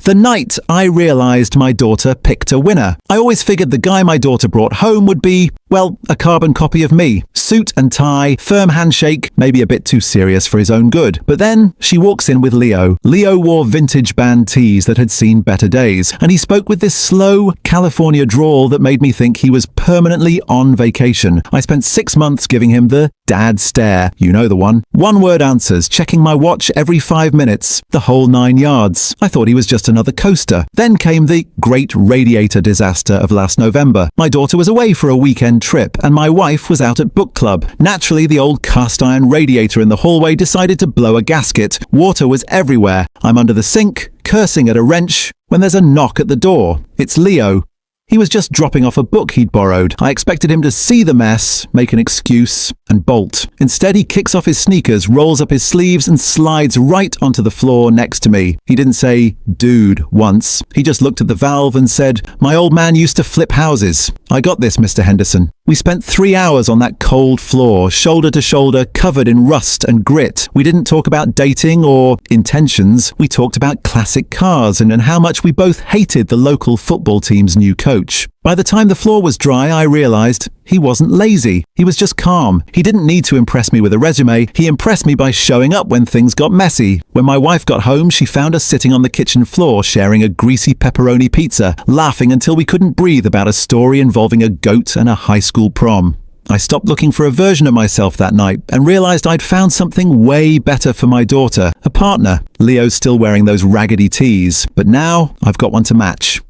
The night I realised my daughter picked a winner. I always figured the guy my daughter brought home would be, well, a carbon copy of me. Suit and tie, firm handshake, maybe a bit too serious for his own good. But then she walks in with Leo. Leo wore vintage band tees that had seen better days, and he spoke with this slow California drawl that made me think he was permanently on vacation. I spent 6 months giving him the dad stare. You know the one. One-word answers, checking my watch every 5 minutes, the whole 9 yards. I thought he was just another coaster. Then came the great radiator disaster of last November. My daughter was away for a weekend trip, and my wife was out at book club. Naturally, the old cast iron radiator in the hallway decided to blow a gasket. Water was everywhere. I'm under the sink, cursing at a wrench, when there's a knock at the door. It's Leo. He was just dropping off a book he'd borrowed. I expected him to see the mess, make an excuse, and bolt. Instead, he kicks off his sneakers, rolls up his sleeves, and slides right onto the floor next to me. He didn't say, "dude," once. He just looked at the valve and said, "My old man used to flip houses. I got this, Mr. Henderson." We spent 3 hours on that cold floor, shoulder to shoulder, covered in rust and grit. We didn't talk about dating or intentions. We talked about classic cars and how much we both hated the local football team's new coach. By the time the floor was dry, I realized he wasn't lazy. He was just calm. He didn't need to impress me with a resume. He impressed me by showing up when things got messy. When my wife got home, she found us sitting on the kitchen floor, sharing a greasy pepperoni pizza, laughing until we couldn't breathe about a story involving a goat and a high school prom. I stopped looking for a version of myself that night and realized I'd found something way better for my daughter, a partner. Leo's still wearing those raggedy tees, but now I've got one to match.